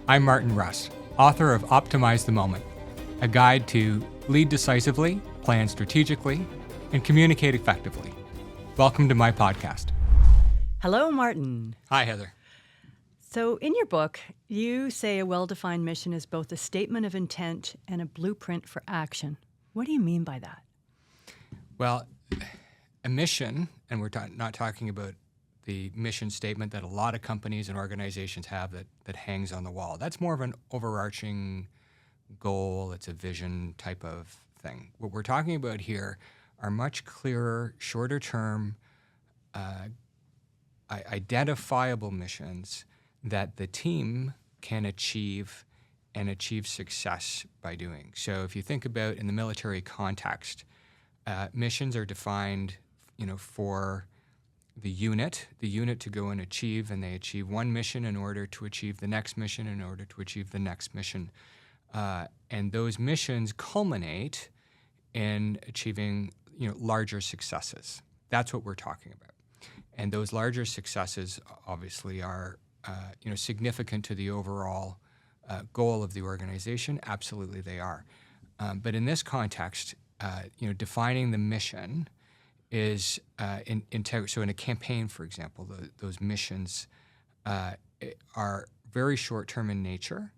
I'm Martin Russ, author of Optimize the Moment, a guide to lead decisively, plan strategically, and communicate effectively. Welcome to my podcast. Hello, Martin. Hi, Heather. So in your book, you say a well-defined mission is both a statement of intent and a blueprint for action. What do you mean by that? Well, a mission, and we're not talking about the mission statement that a lot of companies and organizations have that hangs on the wall. That's more of an overarching goal. It's a vision type of thing. What we're talking about here are much clearer, shorter term, identifiable missions that the team can achieve and achieve success by doing. So if you think about in the military context, missions are defined, for the unit to go and achieve, and they achieve one mission in order to achieve the next mission, in order to achieve the next mission. And those missions culminate in achieving, larger successes. That's what we're talking about. And those larger successes obviously are, significant to the overall goal of the organization. Absolutely they are. But in this context, defining the mission is so in a campaign, for example, those missions are very short-term in nature,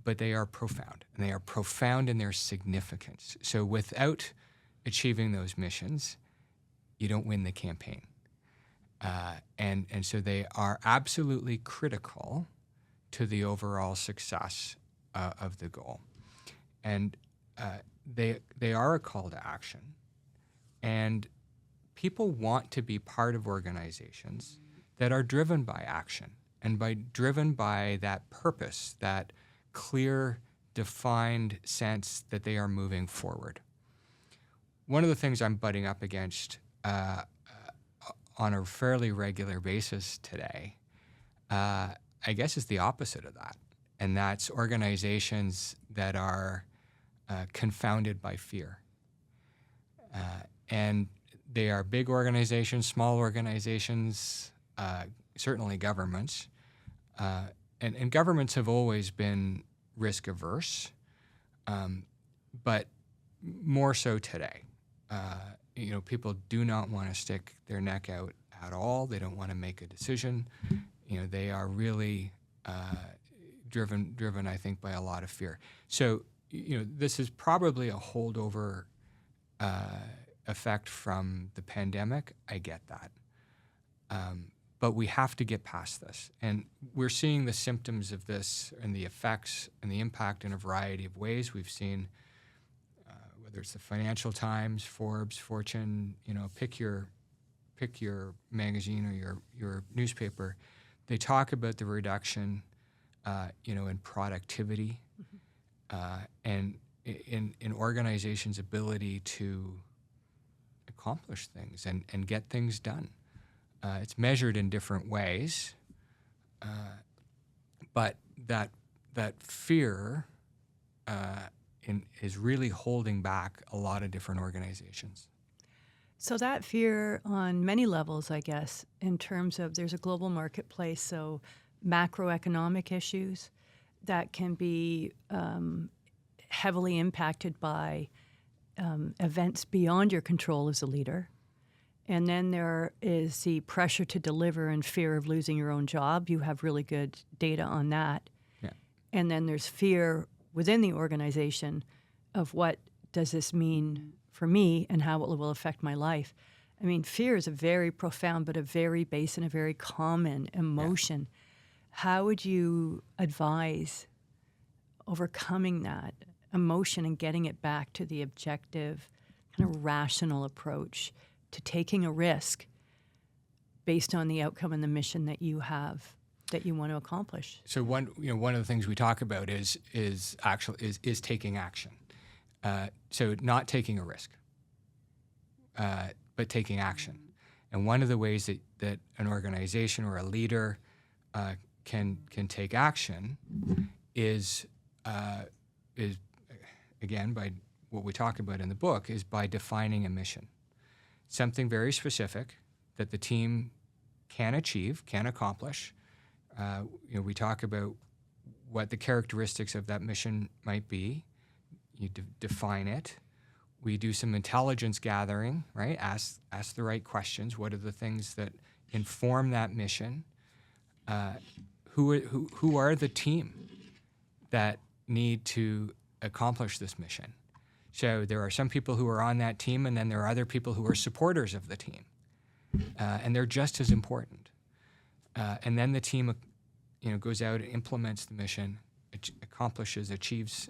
but they are profound, and they are profound in their significance. So without achieving those missions, you don't win the campaign. And so they are absolutely critical to the overall success of the goal. And they are a call to action. And people want to be part of organizations that are driven by action and driven by that purpose, that clear, defined sense that they are moving forward. One of the things I'm butting up against on a fairly regular basis today, I guess, is the opposite of that. And that's organizations that are confounded by fear. And they are big organizations, small organizations, certainly governments. And governments have always been risk averse, but more so today. People do not want to stick their neck out at all. They don't want to make a decision. They are really driven, I think, by a lot of fear. So, this is probably a holdover effect from the pandemic. I get that. But we have to get past this. And we're seeing the symptoms of this and the effects and the impact in a variety of ways. We've seen, whether it's the Financial Times, Forbes, Fortune, pick your magazine or your newspaper. They talk about the reduction, in productivity, and in organizations' ability to accomplish things and get things done. It's measured in different ways, but that fear is really holding back a lot of different organizations. So that fear on many levels, I guess, in terms of there's a global marketplace, so macroeconomic issues that can be heavily impacted by events beyond your control as a leader. And then there is the pressure to deliver and fear of losing your own job. You have really good data on that. Yeah. And then there's fear within the organization of what does this mean for me and how it will affect my life. I mean, fear is a very profound but a very base and a very common emotion. Yeah. How would you advise overcoming that emotion and getting it back to the objective, kind of rational approach to taking a risk based on the outcome and the mission that you have, that you want to accomplish? So one of the things we talk about is taking action. So not taking a risk, but taking action. And one of the ways that an organization or a leader can take action is again, by what we talk about in the book, is by defining a mission. Something very specific that the team can achieve, can accomplish. We talk about what the characteristics of that mission might be. You define it. We do some intelligence gathering, right? Ask the right questions. What are the things that inform that mission? Who are the team that need to accomplish this mission? So there are some people who are on that team, and then there are other people who are supporters of the team, and they're just as important. And then the team, goes out and implements the mission, achieves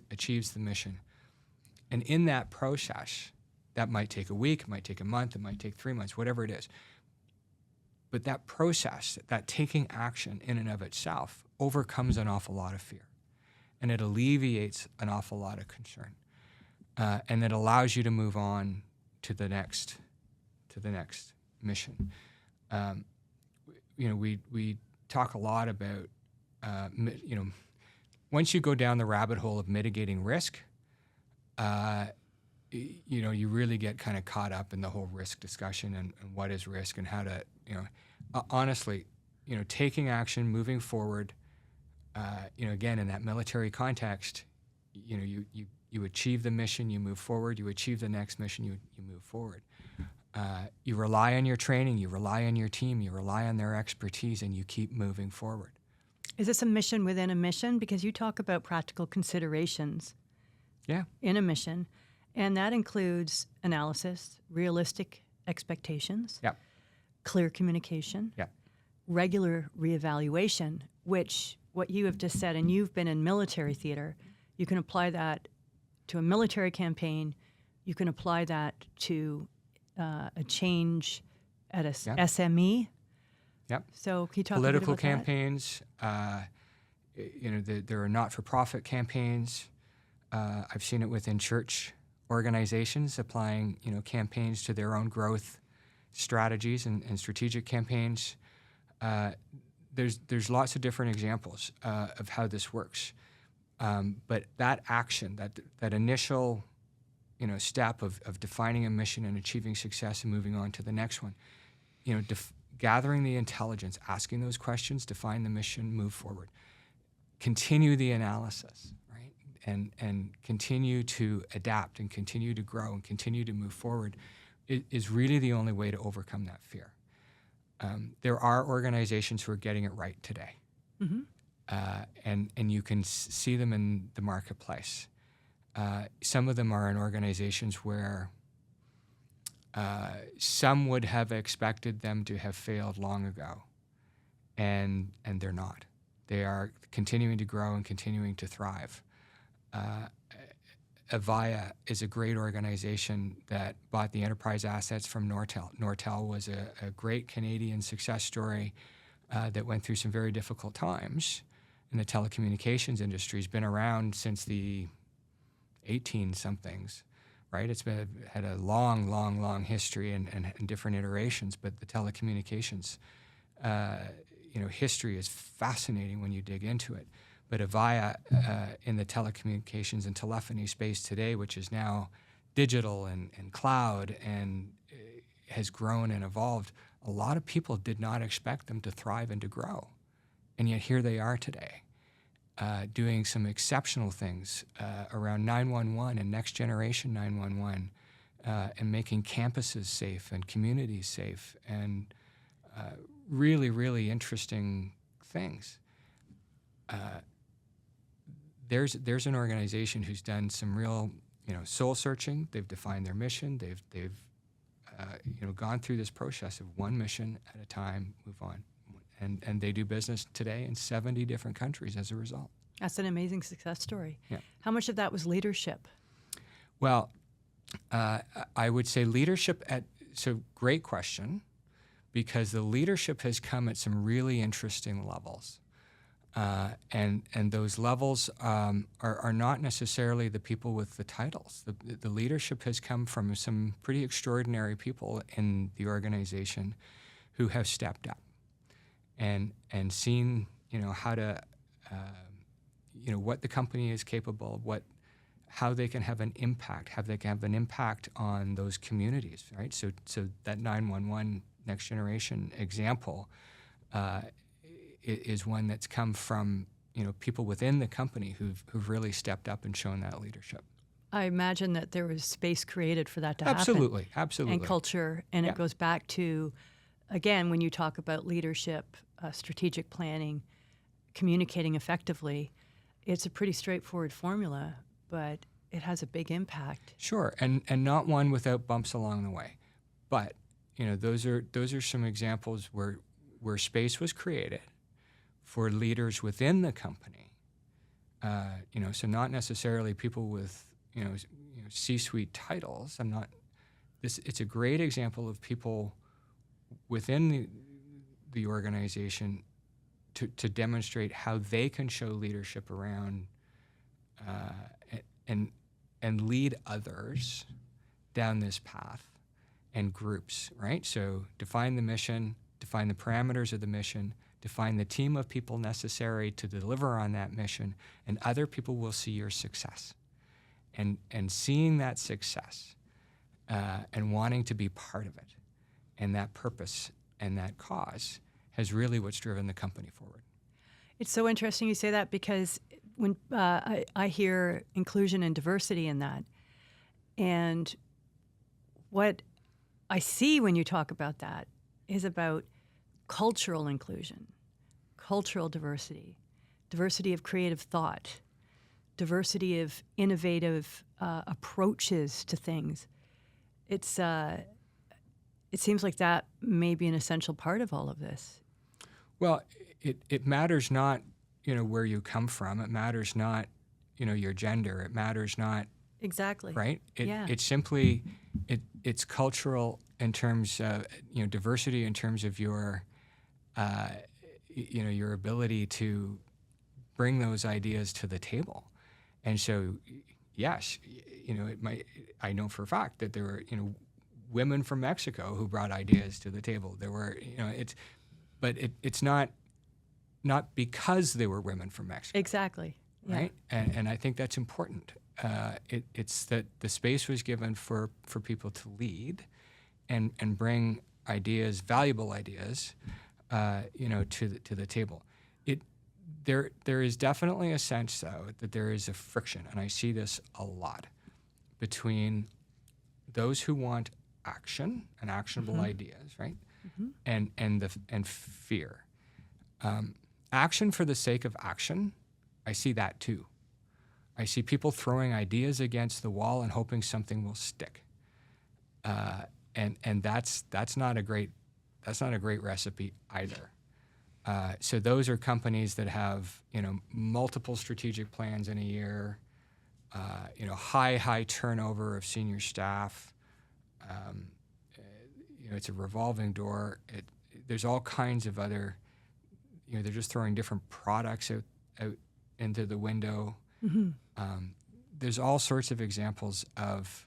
the mission. And in that process, that might take a week, it might take a month, it might take 3 months, whatever it is. But that process, that taking action in and of itself, overcomes an awful lot of fear, and it alleviates an awful lot of concern, and it allows you to move on to the next mission. We talk a lot about, once you go down the rabbit hole of mitigating risk, you really get kind of caught up in the whole risk discussion and what is risk and how to, honestly, taking action, moving forward, again, in that military context, you achieve the mission, you move forward, you achieve the next mission, you move forward. You rely on your training, you rely on your team, you rely on their expertise, and you keep moving forward. Is this a mission within a mission? Because you talk about practical considerations in a mission, and that includes analysis, realistic expectations, clear communication, regular reevaluation, which what you have just said, and you've been in military theater, you can apply that to a military campaign, you can apply that to a change at a SME. So can you talk political a bit about campaigns, there are not-for-profit campaigns. I've seen it within church organizations applying, campaigns to their own growth strategies and strategic campaigns. There's lots of different examples of how this works. But that action, that initial, step of defining a mission and achieving success and moving on to the next one, gathering the intelligence, asking those questions, define the mission, move forward, continue the analysis, right? And continue to adapt and continue to grow and continue to move forward is really the only way to overcome that fear. There are organizations who are getting it right today. And you can see them in the marketplace. Some of them are in organizations where some would have expected them to have failed long ago, and they're not. They are continuing to grow and continuing to thrive. Avaya is a great organization that bought the enterprise assets from Nortel. Nortel was a great Canadian success story that went through some very difficult times in the telecommunications industry. Has been around since the 18-somethings, right? It's had a long history and different iterations, but the telecommunications, history is fascinating when you dig into it. But Avaya in the telecommunications and telephony space today, which is now digital and cloud and has grown and evolved, a lot of people did not expect them to thrive and to grow. And yet here they are today, doing some exceptional things around 911 and next generation 911, and making campuses safe and communities safe, and really interesting things. There's an organization who's done some real, soul searching. They've defined their mission. They've gone through this process of one mission at a time, move on. And they do business today in 70 different countries as a result. That's an amazing success story. Yeah. How much of that was leadership? Well, I would say leadership great question, because the leadership has come at some really interesting levels. And those levels are not necessarily the people with the titles. The leadership has come from some pretty extraordinary people in the organization who have stepped up and seen, how to, what the company is capable of, how they can have an impact, on those communities, right? So that 911 next generation example is one that's come from people within the company who've really stepped up and shown that leadership. I imagine that there was space created for that to happen. Absolutely. And culture. And Yeah. it goes back to, again, when you talk about leadership, strategic planning, communicating effectively, it's a pretty straightforward formula, but it has a big impact. Sure, and not one without bumps along the way. But those are some examples where space was created for leaders within the company. So not necessarily people with C-suite titles. It's a great example of people within the organization to demonstrate how they can show leadership around and lead others down this path and groups, right? So define the mission, define the parameters of the mission, define the team of people necessary to deliver on that mission, and other people will see your success. And seeing that success and wanting to be part of it and that purpose and that cause has really what's driven the company forward. It's so interesting you say that, because when I hear inclusion and diversity in that, and what I see when you talk about that is about cultural inclusion, cultural diversity, diversity of creative thought, diversity of innovative approaches to things. It seems like that may be an essential part of all of this. Well, it matters not, where you come from. It matters not, your gender. It matters not. Exactly. Right? Yeah. It's simply, it's cultural in terms of, diversity in terms of your, your ability to bring those ideas to the table. And so, yes, I know for a fact that there were, women from Mexico who brought ideas to the table. There were, it's not because they were women from Mexico. Exactly. Yeah. Right? And I think that's important. It's that the space was given for people to lead and bring ideas, valuable ideas, to the table. There is definitely a sense, though, that there is a friction, and I see this a lot, between those who want action and actionable ideas, right? And fear. Action for the sake of action, I see that too. I see people throwing ideas against the wall and hoping something will stick. And that's not a great recipe either. So those are companies that have multiple strategic plans in a year, high turnover of senior staff. It's a revolving door. There's all kinds of other. They're just throwing different products out into the window. There's all sorts of examples of,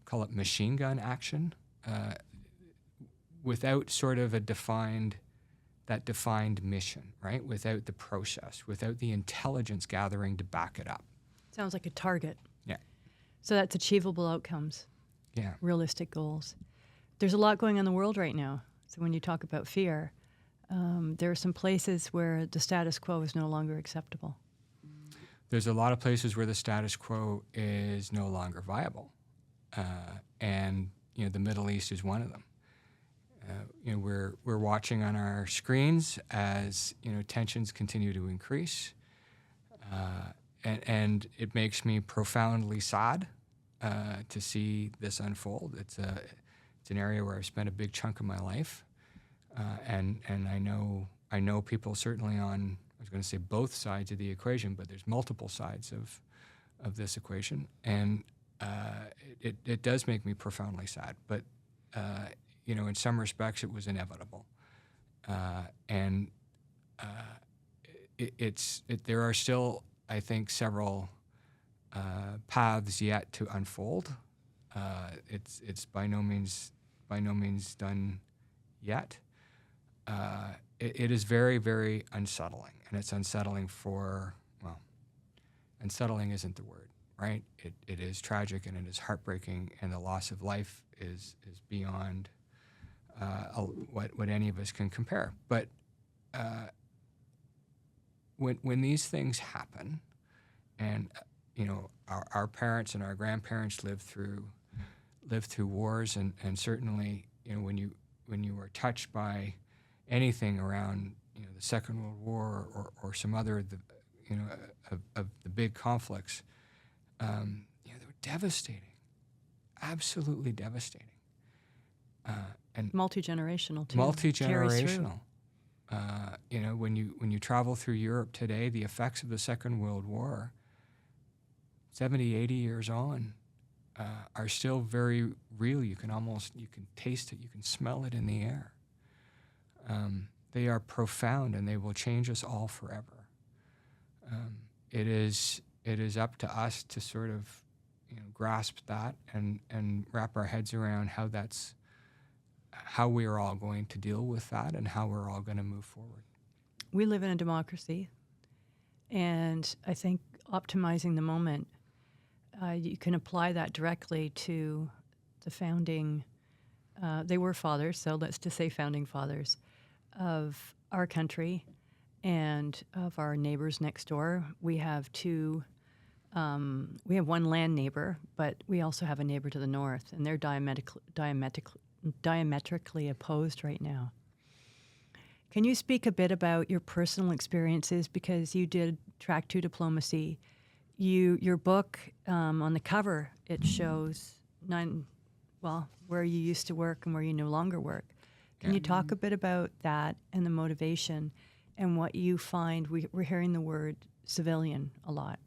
call it machine gun action, without sort of a defined mission, right? Without the process, without the intelligence gathering to back it up. Sounds like a target. Yeah. So that's achievable outcomes. Yeah. Realistic goals. There's a lot going on in the world right now. So when you talk about fear, there are some places where the status quo is no longer acceptable. There's a lot of places where the status quo is no longer viable. And the Middle East is one of them. We're watching on our screens as tensions continue to increase, and it makes me profoundly sad to see this unfold. It's an area where I've spent a big chunk of my life, and I know people certainly on, I was going to say both sides of the equation, but there's multiple sides of this equation, and it does make me profoundly sad. But in some respects, it was inevitable, and there are still, I think, several paths yet to unfold. It's by no means done yet. It is very, very unsettling, and it's unsettling unsettling isn't the word, right? It is tragic and it is heartbreaking, and the loss of life is beyond what any of us can compare. But when these things happen, and our parents and our grandparents lived through wars, and certainly when you were touched by anything around the Second World War or some other of the big conflicts, they were devastating, absolutely devastating, and Multi-generational too. multi-generational. When you travel through Europe today, the effects of the Second World War, 70, 80 years on, are still very real. You can taste it, you can smell it in the air. They are profound, and they will change us all forever. It is up to us to sort of grasp that and wrap our heads around how we are all going to deal with that and how we're all going to move forward. We live in a democracy, and I think optimizing the moment, you can apply that directly to the founding, they were fathers, so let's just say founding fathers of our country and of our neighbors next door. We have we have one land neighbor, but we also have a neighbor to the north, and they're diametrically opposed right now. Can you speak a bit about your personal experiences, because you did Track 2 Diplomacy? Your book, on the cover, it shows where you used to work and where you no longer work. Can you talk a bit about that and the motivation and what you find? We're hearing the word civilian a lot.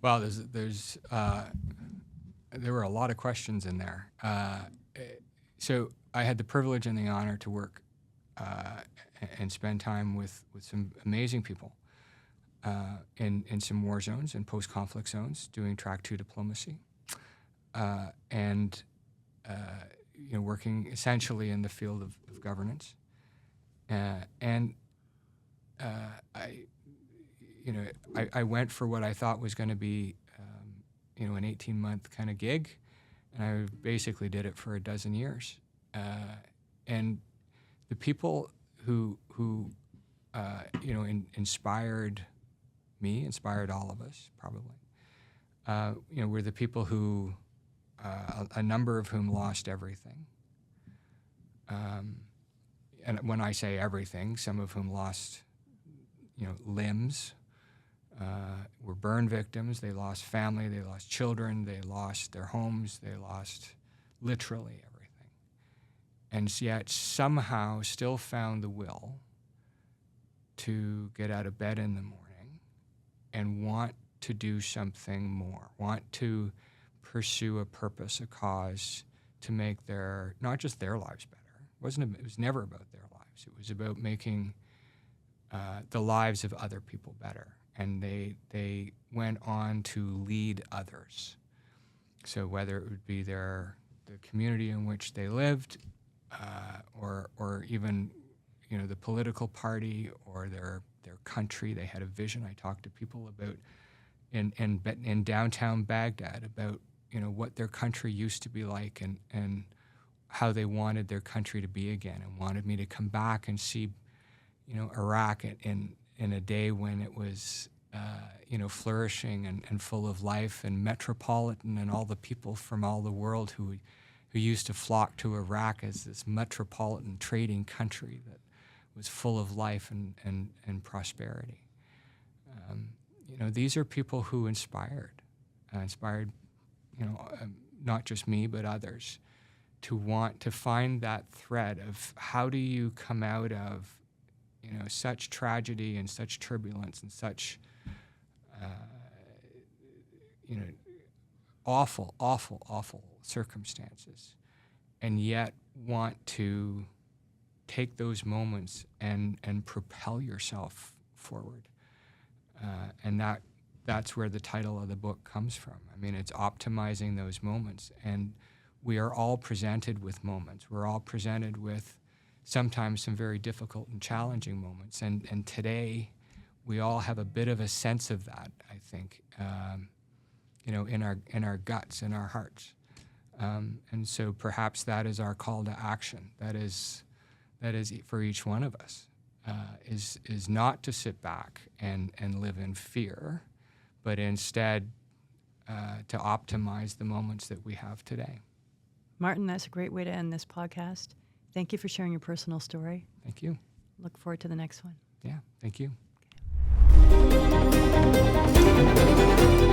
Well, there were a lot of questions in there. So I had the privilege and the honor to work and spend time with some amazing people in some war zones and post-conflict zones, doing Track 2 Diplomacy, and working essentially in the field of governance. I went for what I thought was going to be an 18-month kind of gig, and I basically did it for a dozen years. And the people who inspired me, inspired all of us, probably, were the people who, a number of whom lost everything. And when I say everything, some of whom lost, limbs, were burn victims. They lost family, they lost children, they lost their homes, they lost literally everything. And yet somehow still found the will to get out of bed in the morning and want to do something more, want to pursue a purpose, a cause, to make not just their lives better. It was never about their lives. It was about making the lives of other people better. And they went on to lead others. So whether it would be the community in which they lived, or even the political party or their country, they had a vision. I talked to people about in downtown Baghdad about what their country used to be like and how they wanted their country to be again, and wanted me to come back and see Iraq in a day when it was, flourishing and full of life and metropolitan, and all the people from all the world who used to flock to Iraq as this metropolitan trading country that was full of life and prosperity. These are people who inspired, not just me, but others, to want to find that thread of how do you come out of such tragedy and such turbulence and such, awful, awful, awful circumstances, and yet want to take those moments and propel yourself forward. And that's where the title of the book comes from. I mean, it's optimizing those moments. And we are all presented with moments. We're all presented with sometimes some very difficult and challenging moments. And today, we all have a bit of a sense of that, I think, in our guts, in our hearts. And so perhaps that is our call to action. That is for each one of us. is not to sit back and live in fear, but instead to optimize the moments that we have today. Martin, that's a great way to end this podcast. Thank you for sharing your personal story. Thank you. Look forward to the next one. Yeah, thank you. Okay.